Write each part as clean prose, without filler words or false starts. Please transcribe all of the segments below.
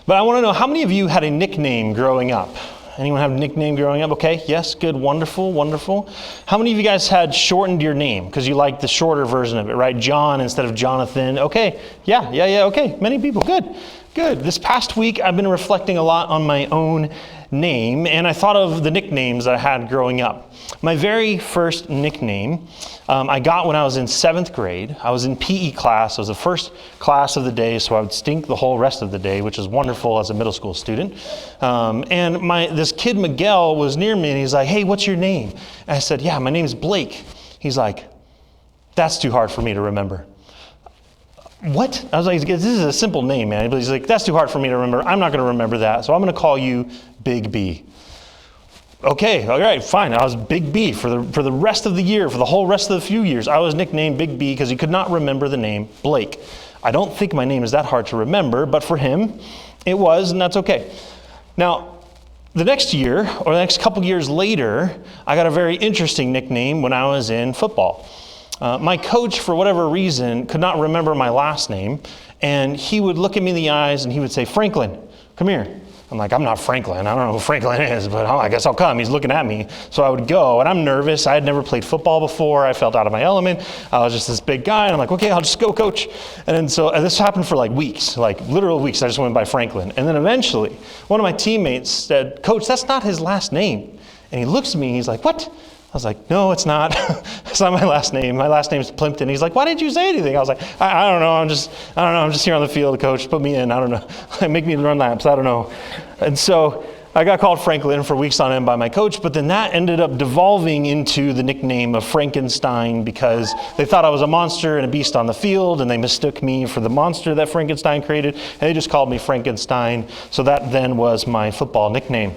But I want to know, how many of you had a nickname growing up? Anyone have a nickname growing up? Okay, yes, good, wonderful, wonderful. How many of you guys had shortened your name because you liked the shorter version of it, right? John instead of Jonathan. Okay, yeah, okay. Many people, good. This past week, I've been reflecting a lot on my own name, and I thought of the nicknames that I had growing up. My very first nickname I got when I was in 7th grade. I was in PE class. It was the first class of the day, so I would stink the whole rest of the day, which is wonderful as a middle school student. And this kid Miguel was near me, and he's like, "Hey, what's your name?" And I said, "Yeah, my name's Blake." He's like, "That's too hard for me to remember." What? I was like, "This is a simple name, man." But he's like, "That's too hard for me to remember. I'm not going to remember that, so I'm going to call you Big B." Okay, all right, fine. I was Big B for the rest of the year, for the whole rest of the few years. I was nicknamed Big B because he could not remember the name Blake. I don't think my name is that hard to remember, but for him, it was, and that's okay. Now, the next year, or the next couple years later, I got a very interesting nickname when I was in football. My coach, for whatever reason, could not remember my last name, and he would look at me in the eyes and he would say, "Franklin, come here." I'm like, "I'm not Franklin. I don't know who Franklin is, but I guess I'll come." He's looking at me. So I would go, and I'm nervous. I had never played football before. I felt out of my element. I was just this big guy, and I'm like, "Okay, I'll just go, coach." And then this happened for like weeks, like literal weeks. I just went by Franklin. And then eventually, one of my teammates said, "Coach, that's not his last name." And he looks at me, and he's like, "What?" I was like, "No, it's not. It's not my last name. My last name's Plimpton." He's like, "Why didn't you say anything?" I was like, I don't know. I'm just here on the field, coach. Put me in. I don't know. Make me run laps. I don't know." And so I got called Franklin for weeks on end by my coach, but then that ended up devolving into the nickname of Frankenstein because they thought I was a monster and a beast on the field, and they mistook me for the monster that Frankenstein created, and they just called me Frankenstein. So that then was my football nickname.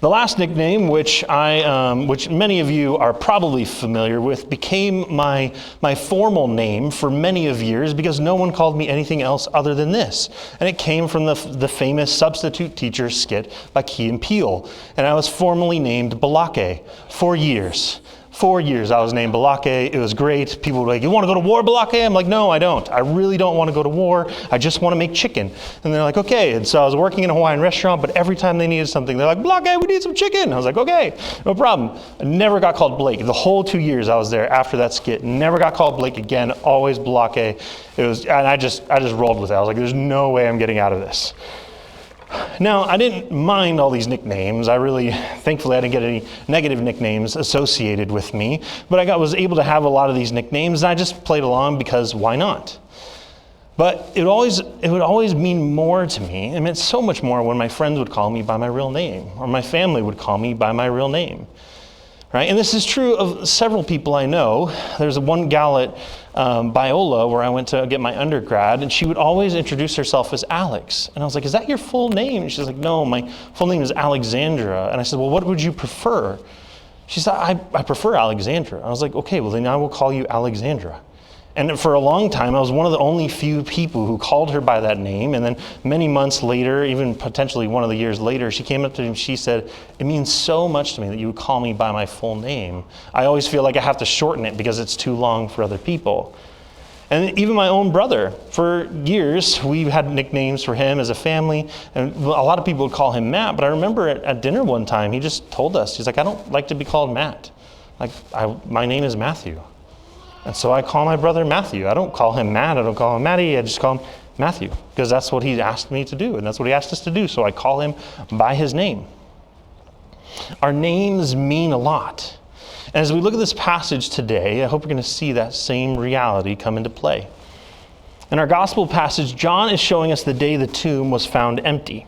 The last nickname, which many of you are probably familiar with, became my formal name for many of years because no one called me anything else other than this. And it came from the famous Substitute Teacher skit by Key and Peele. And I was formally named Balake for years. 4 years I was named Balake. It was great. People were like, "You want to go to war, Balake?" I'm like, "No, I don't. I really don't want to go to war. I just want to make chicken." And they're like, "Okay." And so I was working in a Hawaiian restaurant, but every time they needed something, they're like, "Balake, we need some chicken." I was like, "Okay, no problem." I never got called Blake. The whole 2 years I was there after that skit, never got called Blake again, always Balake. And I just rolled with it. I was like, "There's no way I'm getting out of this." Now, I didn't mind all these nicknames. Thankfully, I didn't get any negative nicknames associated with me, but I was able to have a lot of these nicknames, and I just played along because why not? But it would always mean more to me. It meant so much more when my friends would call me by my real name, or my family would call me by my real name. Right? And this is true of several people I know. There's one gal at Biola where I went to get my undergrad, and she would always introduce herself as Alex. And I was like, "Is that your full name?" And she's like, "No, my full name is Alexandra." And I said, "Well, what would you prefer?" She said, I prefer Alexandra." I was like, "Okay, well then I will call you Alexandra." And for a long time, I was one of the only few people who called her by that name. And then many months later, even potentially one of the years later, she came up to me and she said, "It means so much to me that you would call me by my full name. I always feel like I have to shorten it because it's too long for other people." And even my own brother, for years, we had nicknames for him as a family. And a lot of people would call him Matt. But I remember at dinner one time, he just told us, he's like, "I don't like to be called Matt. My name is Matthew." And so I call my brother Matthew. I don't call him Matt. I don't call him Matty. I just call him Matthew because that's what he asked me to do, and that's what he asked us to do. So I call him by his name. Our names mean a lot. And as we look at this passage today, I hope we're going to see that same reality come into play. In our gospel passage, John is showing us the day the tomb was found empty.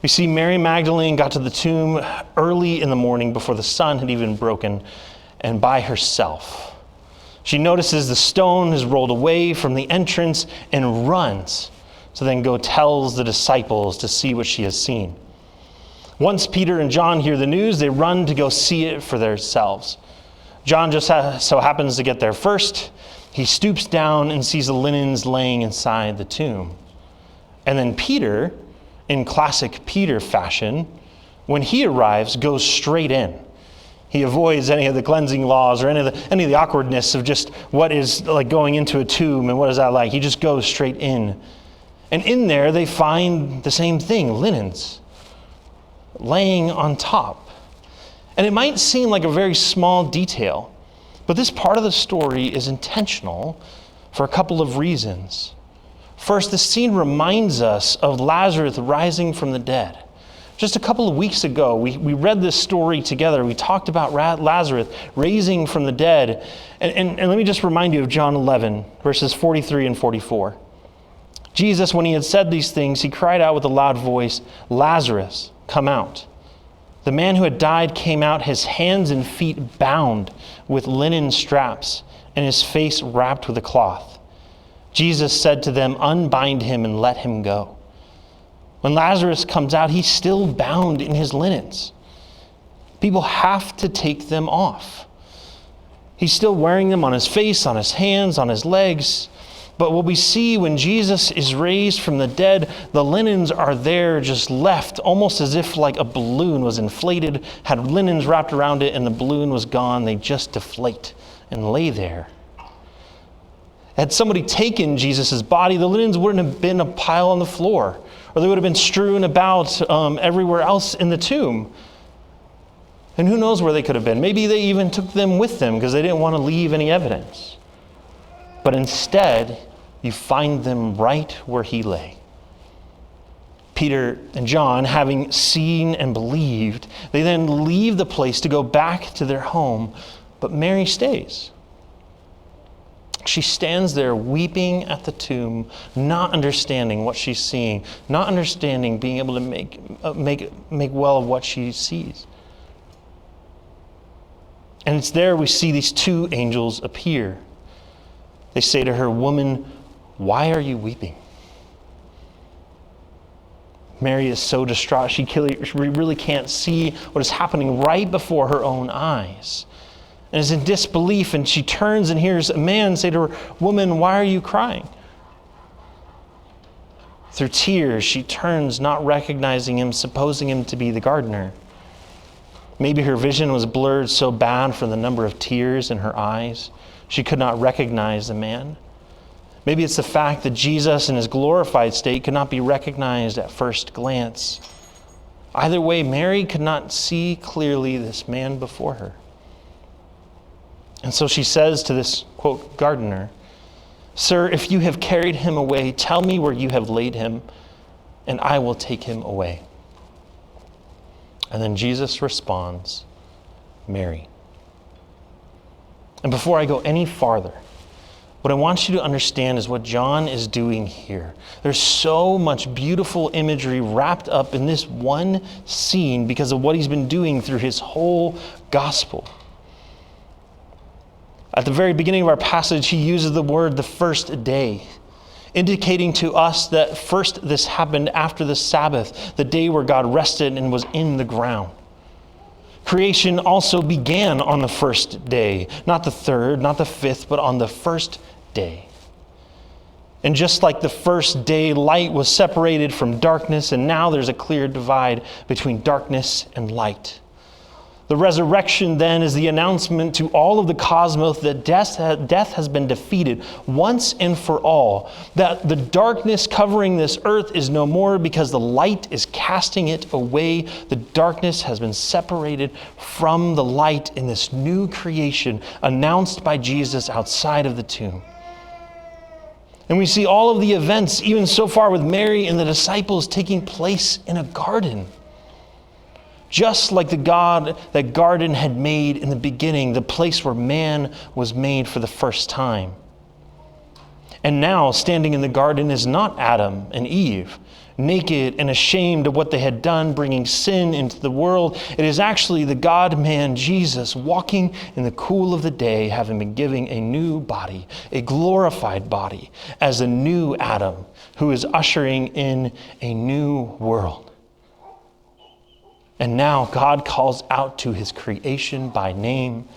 We see Mary Magdalene got to the tomb early in the morning before the sun had even broken, and by herself. She notices the stone has rolled away from the entrance and runs. So then tells the disciples to see what she has seen. Once Peter and John hear the news, they run to go see it for themselves. John just so happens to get there first. He stoops down and sees the linens laying inside the tomb. And then Peter, in classic Peter fashion, when he arrives, goes straight in. He avoids any of the cleansing laws or any of the awkwardness of just what is like going into a tomb and what is that like. He just goes straight in. And in there, they find the same thing, linens, laying on top. And it might seem like a very small detail, but this part of the story is intentional for a couple of reasons. First, the scene reminds us of Lazarus rising from the dead. Just a couple of weeks ago, we read this story together. We talked about Lazarus raising from the dead. And let me just remind you of John 11, verses 43 and 44. Jesus, when he had said these things, he cried out with a loud voice, "Lazarus, come out." The man who had died came out, his hands and feet bound with linen straps, and his face wrapped with a cloth. Jesus said to them, "Unbind him and let him go." When Lazarus comes out, he's still bound in his linens. People have to take them off. He's still wearing them on his face, on his hands, on his legs. But what we see when Jesus is raised from the dead, the linens are there just left, almost as if like a balloon was inflated, had linens wrapped around it, and the balloon was gone. They just deflate and lay there. Had somebody taken Jesus' body, the linens wouldn't have been a pile on the floor, or they would have been strewn about everywhere else in the tomb. And who knows where they could have been. Maybe they even took them with them because they didn't want to leave any evidence. But instead, you find them right where he lay. Peter and John, having seen and believed, they then leave the place to go back to their home, but Mary stays. She stands there weeping at the tomb, not understanding what she's seeing, not understanding being able to make well of what she sees. And it's there we see these two angels appear. They say to her, "Woman, why are you weeping?" Mary is so distraught, she really can't see what is happening right before her own eyes. And is in disbelief, and she turns and hears a man say to her, "Woman, why are you crying?" Through tears, she turns, not recognizing him, supposing him to be the gardener. Maybe her vision was blurred so bad from the number of tears in her eyes, she could not recognize the man. Maybe it's the fact that Jesus in his glorified state could not be recognized at first glance. Either way, Mary could not see clearly this man before her. And so she says to this, quote, gardener, "Sir, if you have carried him away, tell me where you have laid him, and I will take him away." And then Jesus responds, "Mary." And before I go any farther, what I want you to understand is what John is doing here. There's so much beautiful imagery wrapped up in this one scene because of what he's been doing through his whole gospel. At the very beginning of our passage, he uses the word "the first day," indicating to us that first this happened after the Sabbath, the day where God rested and was in the ground. Creation also began on the first day, not the third, not the fifth, but on the first day. And just like the first day, light was separated from darkness, and now there's a clear divide between darkness and light. The resurrection then is the announcement to all of the cosmos that death has been defeated once and for all, that the darkness covering this earth is no more because the light is casting it away. The darkness has been separated from the light in this new creation announced by Jesus outside of the tomb. And we see all of the events, even so far with Mary and the disciples, taking place in a garden. Just like that garden had made in the beginning, the place where man was made for the first time. And now, standing in the garden is not Adam and Eve, naked and ashamed of what they had done, bringing sin into the world. It is actually the God-man Jesus walking in the cool of the day, having been given a new body, a glorified body, as a new Adam who is ushering in a new world. And now God calls out to his creation by name,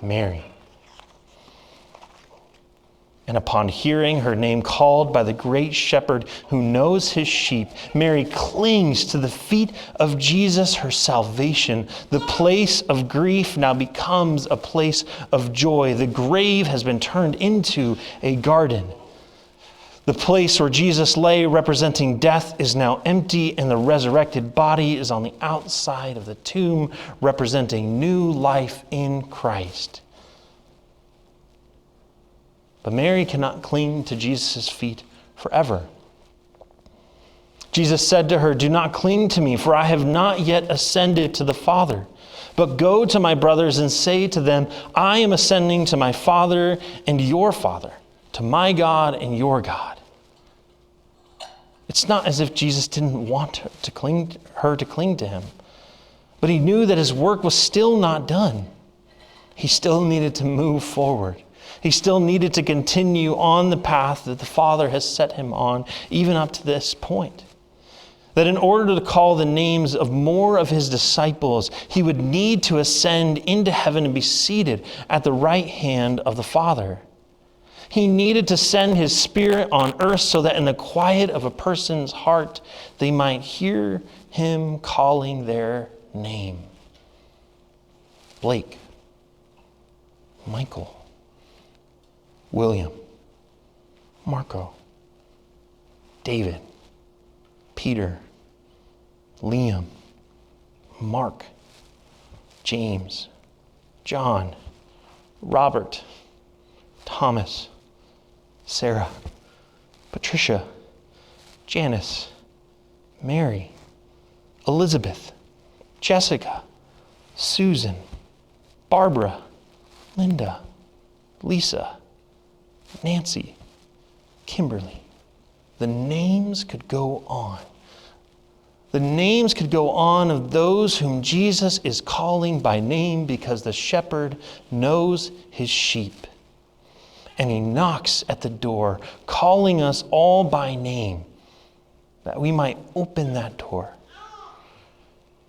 Mary. And upon hearing her name called by the great shepherd who knows his sheep, Mary clings to the feet of Jesus, her salvation. The place of grief now becomes a place of joy. The grave has been turned into a garden. The place where Jesus lay, representing death, is now empty, and the resurrected body is on the outside of the tomb, representing new life in Christ. But Mary cannot cling to Jesus' feet forever. Jesus said to her, "Do not cling to me, for I have not yet ascended to the Father. But go to my brothers and say to them, I am ascending to my Father and your Father, to my God and your God." It's not as if Jesus didn't want her to cling to him, but he knew that his work was still not done. He still needed to move forward. He still needed to continue on the path that the Father has set him on, even up to this point. That in order to call the names of more of his disciples, he would need to ascend into heaven and be seated at the right hand of the Father. He needed to send his Spirit on earth so that in the quiet of a person's heart, they might hear him calling their name. Blake, Michael, William, Marco, David, Peter, Liam, Mark, James, John, Robert, Thomas, Sarah, Patricia, Janice, Mary, Elizabeth, Jessica, Susan, Barbara, Linda, Lisa, Nancy, Kimberly. The names could go on. The names could go on of those whom Jesus is calling by name because the shepherd knows his sheep. And he knocks at the door, calling us all by name, that we might open that door.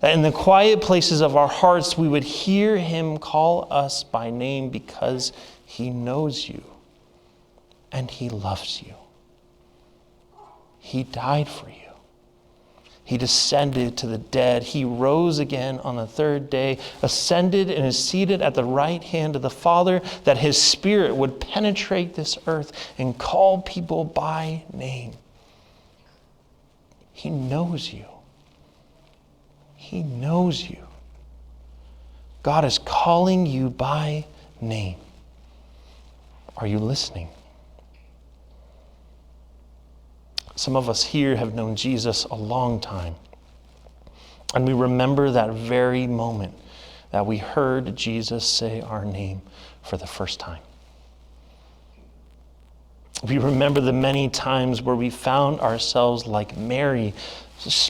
That in the quiet places of our hearts, we would hear him call us by name because he knows you and he loves you. He died for you. He descended to the dead. He rose again on the third day, ascended and is seated at the right hand of the Father, that his Spirit would penetrate this earth and call people by name. He knows you. He knows you. God is calling you by name. Are you listening? Some of us here have known Jesus a long time. And we remember that very moment that we heard Jesus say our name for the first time. We remember the many times where we found ourselves like Mary,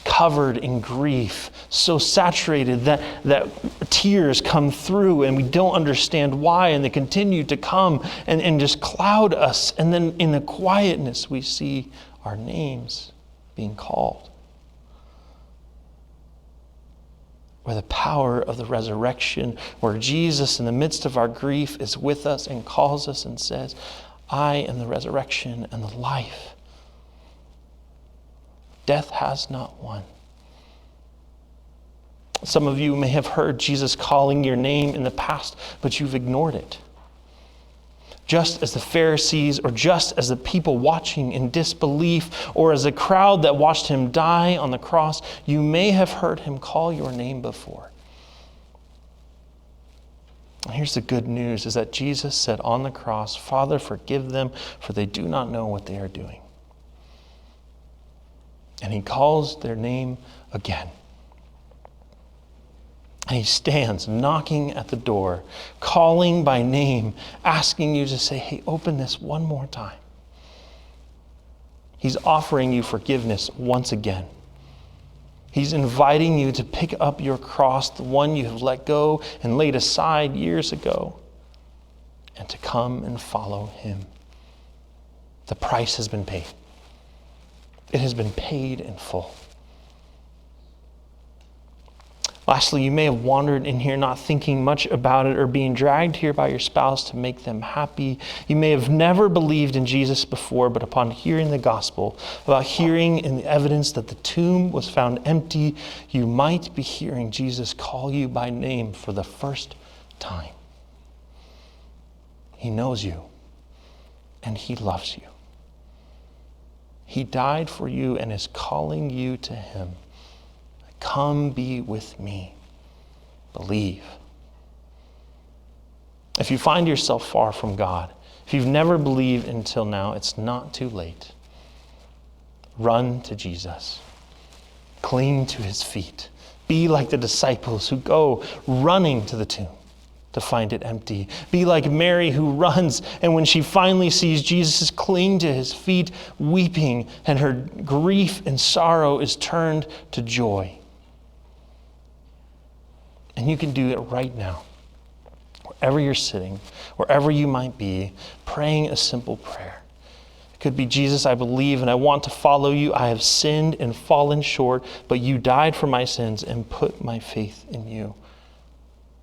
covered in grief, so saturated that tears come through and we don't understand why, and they continue to come and just cloud us. And then in the quietness, we see our names being called. Where the power of the resurrection, where Jesus in the midst of our grief is with us and calls us and says, I am the resurrection and the life. Death has not won. Some of you may have heard Jesus calling your name in the past, but you've ignored it. Just as the Pharisees, or just as the people watching in disbelief, or as a crowd that watched him die on the cross, you may have heard him call your name before. And here's the good news, is that Jesus said on the cross, Father, forgive them, for they do not know what they are doing. And he calls their name again. And he stands knocking at the door, calling by name, asking you to say, hey, open this one more time. He's offering you forgiveness once again. He's inviting you to pick up your cross, the one you have let go and laid aside years ago, and to come and follow him. The price has been paid. It has been paid in full. Lastly, you may have wandered in here not thinking much about it or being dragged here by your spouse to make them happy. You may have never believed in Jesus before, but upon hearing the gospel, about hearing in the evidence that the tomb was found empty, you might be hearing Jesus call you by name for the first time. He knows you and he loves you. He died for you and is calling you to him. Come be with me. Believe. If you find yourself far from God, if you've never believed until now, it's not too late. Run to Jesus. Cling to his feet. Be like the disciples who go running to the tomb to find it empty. Be like Mary who runs, and when she finally sees Jesus, cling to his feet, weeping, and her grief and sorrow is turned to joy. And you can do it right now. Wherever you're sitting, wherever you might be, praying a simple prayer. It could be, Jesus, I believe and I want to follow you. I have sinned and fallen short, but you died for my sins and put my faith in you.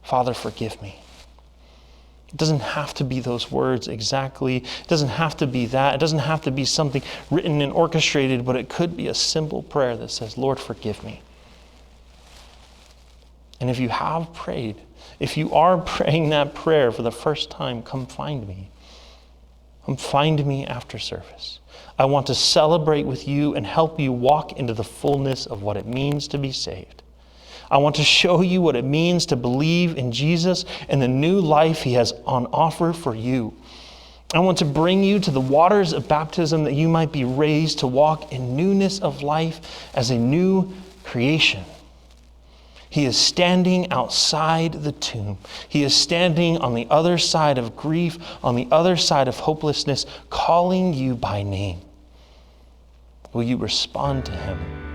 Father, forgive me. It doesn't have to be those words exactly. It doesn't have to be that. It doesn't have to be something written and orchestrated, but it could be a simple prayer that says, Lord, forgive me. And if you have prayed, if you are praying that prayer for the first time, come find me. Come find me after service. I want to celebrate with you and help you walk into the fullness of what it means to be saved. I want to show you what it means to believe in Jesus and the new life he has on offer for you. I want to bring you to the waters of baptism that you might be raised to walk in newness of life as a new creation. He is standing outside the tomb. He is standing on the other side of grief, on the other side of hopelessness, calling you by name. Will you respond to him?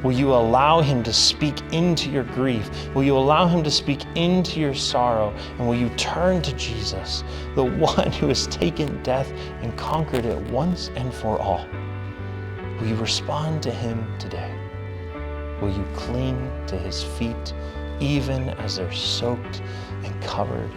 Will you allow him to speak into your grief? Will you allow him to speak into your sorrow? And will you turn to Jesus, the one who has taken death and conquered it once and for all? Will you respond to him today? Will you cling to his feet even as they're soaked and covered